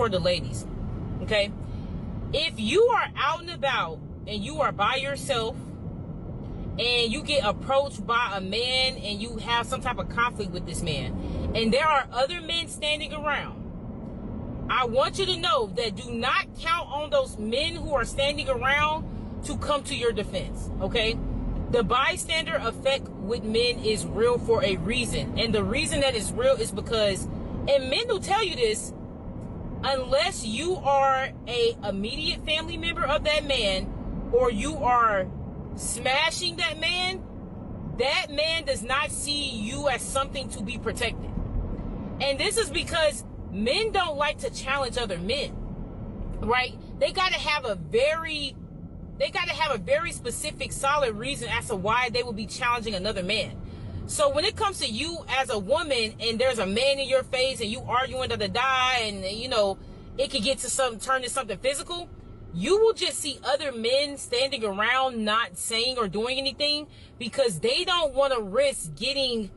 for the ladies, okay? If you are out and about and you are by yourself and you get approached by a man and you have some type of conflict with this man and there are other men standing around, I want you to know that do not count on those men who are standing around to come to your defense, okay? The bystander effect with men is real for a reason. And the reason that it's real is because, and men will tell you this, unless you are a immediate family member of that man or you are smashing that man does not see you as something to be protected. And this is because men don't like to challenge other men, right? They got to have a very specific, solid reason as to why they will be challenging another man. So when it comes to you as a woman and there's a man in your face and you arguing to the die and, you know, it could get to turn to something physical, you will just see other men standing around not saying or doing anything because they don't want to risk getting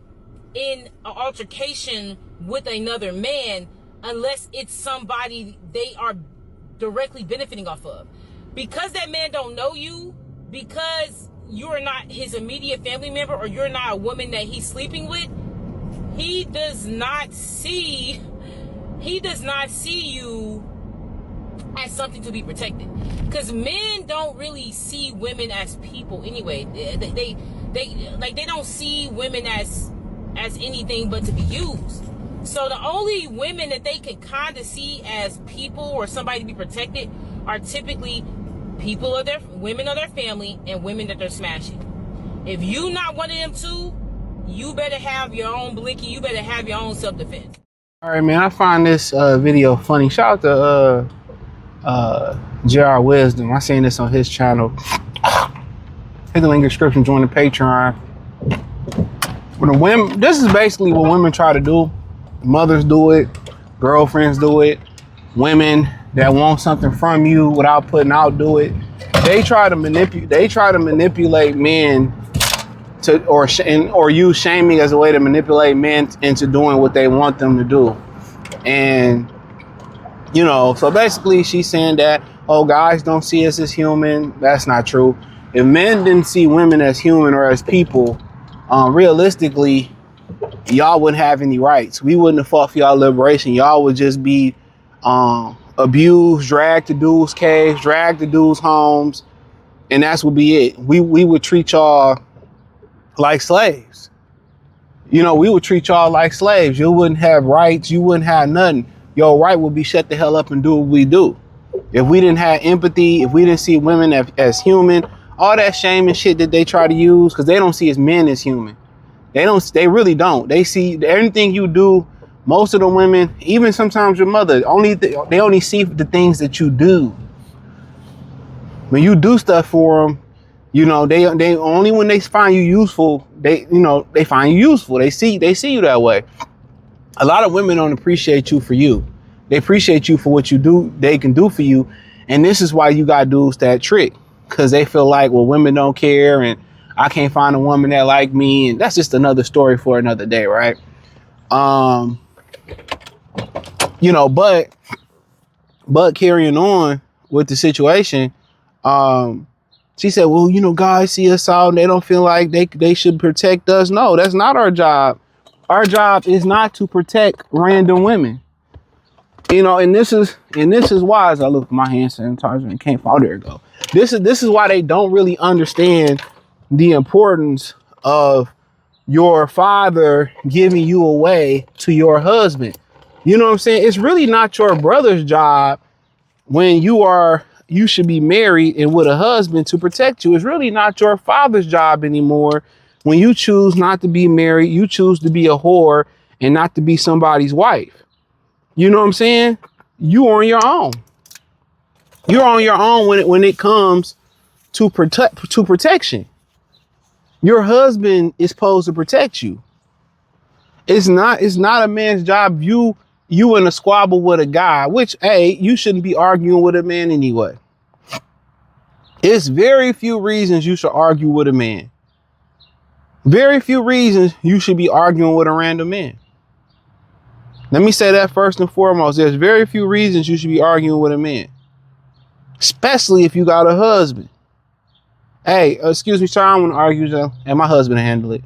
in an altercation with another man unless it's somebody they are directly benefiting off of. Because that man don't know you, because you're not his immediate family member or you're not a woman that he's sleeping with, he does not see you as something to be protected. Because men don't really see women as people anyway. They don't see women as anything but to be used. So the only women that they can kind of see as people or somebody to be protected are typically women of their family and women that they're smashing. If you not one of them two, you better have your own blicky. You better have your own self-defense. All right, man. I find this video funny. Shout out to JR Wisdom. I seen this on his channel. Hit the link in the description. Join the Patreon. When the women, this is basically what women try to do. Mothers do it. Girlfriends do it. Women that want something from you without putting out do it. They try to manipulate men to or use shaming as a way to manipulate men into doing what they want them to do. And you know, so basically she's saying that, oh, guys don't see us as human. That's not true. If men didn't see women as human or as people, realistically, y'all wouldn't have any rights. We wouldn't have fought for y'all liberation. Y'all would just be abused, dragged to dudes' caves, dragged to dudes' homes, and that's would be it. We would treat y'all like slaves. You know, we would treat y'all like slaves. You wouldn't have rights. You wouldn't have nothing. Your right would be shut the hell up and do what we do. If we didn't have empathy, if we didn't see women as human, all that shame and shit that they try to use, because they don't see as men as human. They really don't. They see everything you do. Most of the women, even sometimes your mother, they only see the things that you do. When you do stuff for them, you know, they only when they find you useful, they find you useful. They see you that way. A lot of women don't appreciate you for you. They appreciate you for what you do, they can do for you. And this is why you got dudes that trick, because they feel like, well, women don't care and I can't find a woman that like me. And that's just another story for another day, right? You know, but carrying on with the situation, she said, well, you know, guys see us out and they don't feel like they should protect us. No, that's not our job. Our job is not to protect random women. You know, and this is why, as I look at my hand sanitizer and can't fall, there it go. This is why they don't really understand the importance of your father giving you away to your husband. You know what I'm saying? It's really not your brother's job when you should be married and with a husband to protect you. It's really not your father's job anymore. When you choose not to be married, you choose to be a whore and not to be somebody's wife. You know what I'm saying? You're on your own. You're on your own when it comes to protection. Your husband is supposed to protect you. It's not a man's job. You in a squabble with a guy, which, hey, you shouldn't be arguing with a man anyway. It's very few reasons you should argue with a man. Very few reasons you should be arguing with a random man. Let me say that first and foremost. There's very few reasons you should be arguing with a man, especially if you got a husband. Hey, excuse me, sir, I don't want to argue, though, and my husband handle it.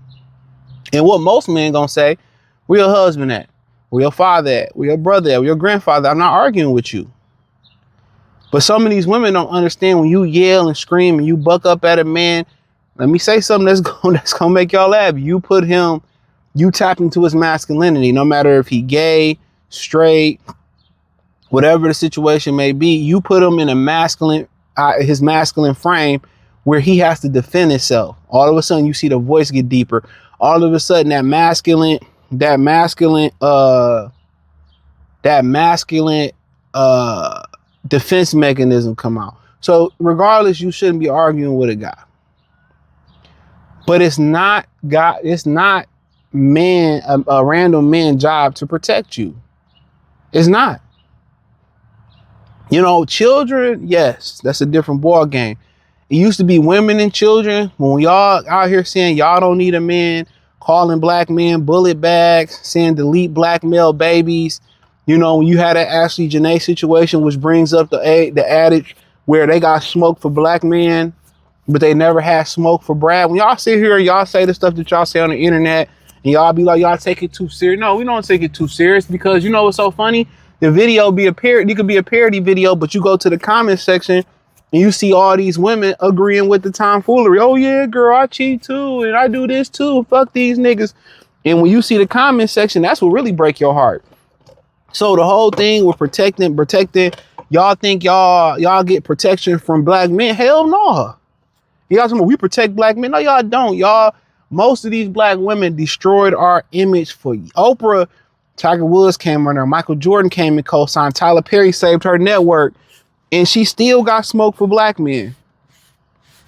And what most men gonna say, where your husband at? Where your father at? Where your brother at? Where your grandfather? I'm not arguing with you. But some of these women don't understand when you yell and scream and you buck up at a man. Let me say something that's gonna make y'all laugh. You tap into his masculinity, no matter if he gay, straight, whatever the situation may be. You put him in his masculine frame where he has to defend himself. All of a sudden, you see the voice get deeper. All of a sudden, that masculine defense mechanism come out. So regardless, you shouldn't be arguing with a guy. But it's not a random man job to protect you. It's not. You know, children, yes, that's a different ball game. It used to be women and children. When y'all out here saying y'all don't need a man, calling black men bullet bags, saying delete black male babies. You know, when you had that Ashley Janae situation, which brings up the adage where they got smoke for black men, but they never had smoke for Brad. When y'all sit here, y'all say the stuff that y'all say on the internet, and y'all be like, y'all take it too serious. No, we don't take it too serious, because you know what's so funny? The video be a parody. It could be a parody video, but you go to the comment section and you see all these women agreeing with the tomfoolery. Oh yeah, girl, I cheat too, and I do this too. Fuck these niggas. And when you see the comment section, that's what really break your heart. So the whole thing with protecting, y'all think y'all get protection from black men? Hell no. Y'all saying we protect black men? No, y'all don't. Most of these black women destroyed our image for you. Oprah, Tiger Woods came on there. Michael Jordan came and co-signed. Tyler Perry saved her network, and she still got smoke for black men.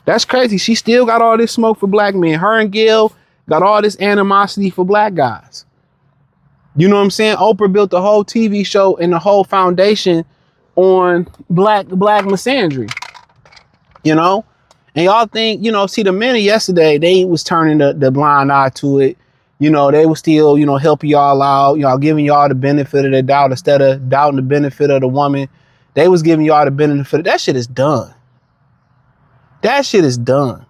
That's crazy. She still got all this smoke for black men. Her and Gail got all this animosity for black guys. You know what I'm saying? Oprah built the whole TV show and the whole foundation on black misandry. You know? And y'all think, you know, see, the men of yesterday, they was turning the blind eye to it. You know, they was still, you know, helping y'all out, giving y'all the benefit of the doubt instead of doubting the benefit of the woman. They was giving y'all the benefit. That shit is done. That shit is done.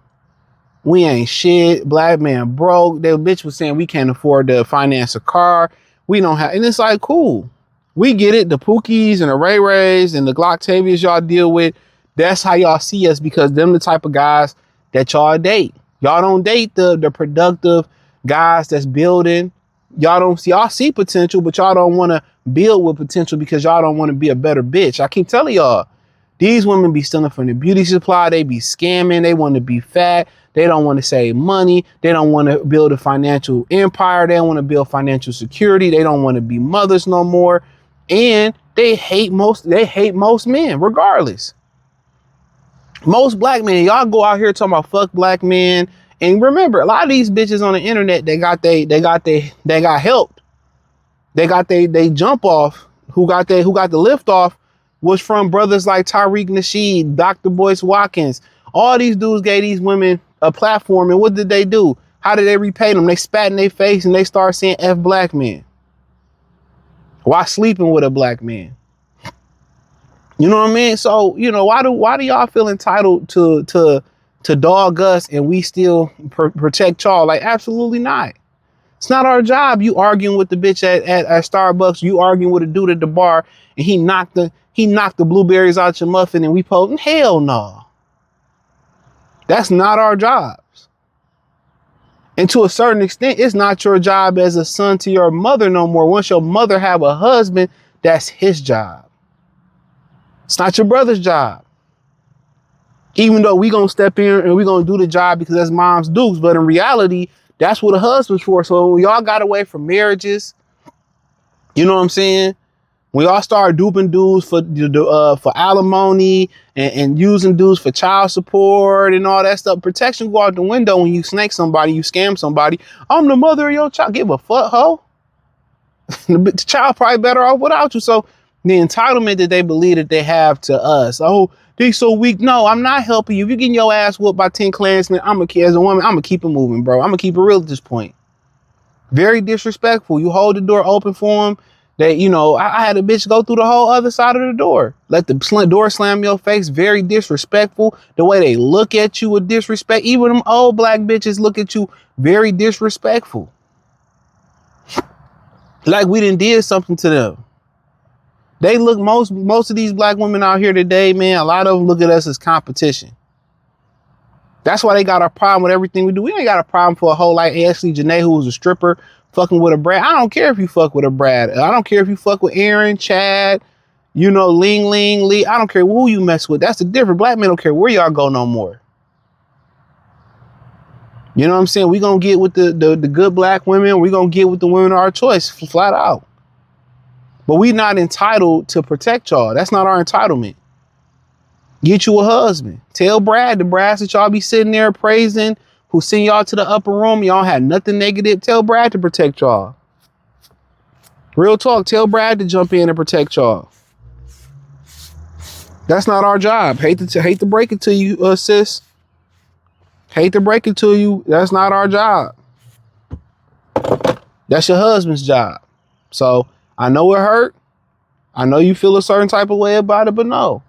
We ain't shit. Black man broke. That bitch was saying we can't afford to finance a car. We don't have, and it's like, cool. We get it. The Pookies and the Ray Rays and the Glocktavias y'all deal with, that's how y'all see us, because them the type of guys that y'all date. Y'all don't date the productive guys that's building. Y'all see potential, but y'all don't want to build with potential because y'all don't want to be a better bitch. I keep telling y'all, these women be stealing from the beauty supply. They be scamming. They want to be fat. They don't want to save money. They don't want to build a financial empire. They don't want to build financial security. They don't want to be mothers no more. And they hate most men, regardless. Most black men, y'all go out here talking about fuck black men. And remember, a lot of these bitches on the internet, they got helped. They got they jump off. Who got the lift off was from brothers like Tariq Nasheed, Dr. Boyce Watkins. All these dudes gave these women a platform, and what did they do? How did they repay them? They spat in their face and they start saying F black men. Why sleeping with a black man? You know what I mean? So, you know, why do y'all feel entitled to dog us and we still protect y'all? Like, absolutely not. It's not our job. You arguing with the bitch at Starbucks, you arguing with a dude at the bar, and he knocked the blueberries out your muffin, and we posting. Hell no. That's not our jobs. And to a certain extent, it's not your job as a son to your mother no more. Once your mother have a husband, that's his job. It's not your brother's job. Even though we gonna step in and we gonna do the job because that's mom's dues, but in reality, that's what a husband's for. So when y'all got away from marriages, you know what I'm saying? When y'all start duping dudes for alimony and using dudes for child support and all that stuff, protection go out the window when you snake somebody, you scam somebody. I'm the mother of your child. Give a fuck, hoe. The child probably better off without you. So the entitlement that they believe that they have to us. Oh, they so weak. No, I'm not helping you. If you're getting your ass whooped by 10 Klansmen, as a woman, I'm going to keep it moving, bro. I'm going to keep it real at this point. Very disrespectful. You hold the door open for them. That, you know, I had a bitch go through the whole other side of the door. Let the door slam in your face. Very disrespectful. The way they look at you with disrespect. Even them old black bitches look at you very disrespectful. Like we done did something to them. They look, most of these black women out here today, man, a lot of them look at us as competition. That's why they got a problem with everything we do. We ain't got a problem for a whole like Ashley Janae, who was a stripper, fucking with a Brad. I don't care if you fuck with a Brad. I don't care if you fuck with Aaron, Chad, you know, Ling, Lee. I don't care who you mess with. That's the difference. Black men don't care where y'all go no more. You know what I'm saying? We gonna get with the good black women. We gonna get with the women of our choice, flat out. But we not entitled to protect y'all. That's not our entitlement. Get you a husband. Tell Brad, the Brads that y'all be sitting there praising, who send y'all to the upper room, y'all had nothing negative. Tell Brad to protect y'all. Real talk. Tell Brad to jump in and protect y'all. That's not our job. Hate to break it to you, sis. Hate to break it to you. That's not our job. That's your husband's job. So I know it hurt. I know you feel a certain type of way about it, but no.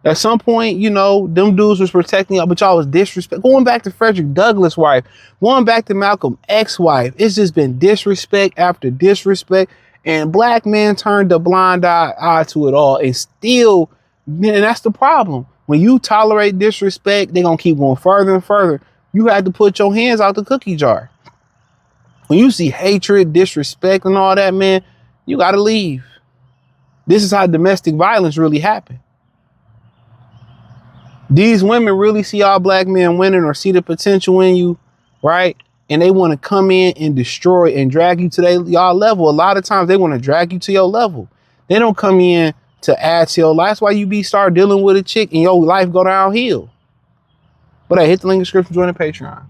At some point, you know, them dudes was protecting y'all, but y'all was disrespect. Going back to Frederick Douglass' wife, going back to Malcolm X's wife, it's just been disrespect after disrespect. And black men turned a blind eye to it all. And still, and that's the problem. When you tolerate disrespect, they're going to keep going further and further. You had to put your hands out the cookie jar. When you see hatred, disrespect, and all that, man, you got to leave. This is how domestic violence really happened. These women really see all black men winning or see the potential in you, right? And they want to come in and destroy and drag you to y'all level. A lot of times they want to drag you to your level. They don't come in to add to your life. That's why you start dealing with a chick and your life go downhill. But hey, hit the link in the description, join the Patreon.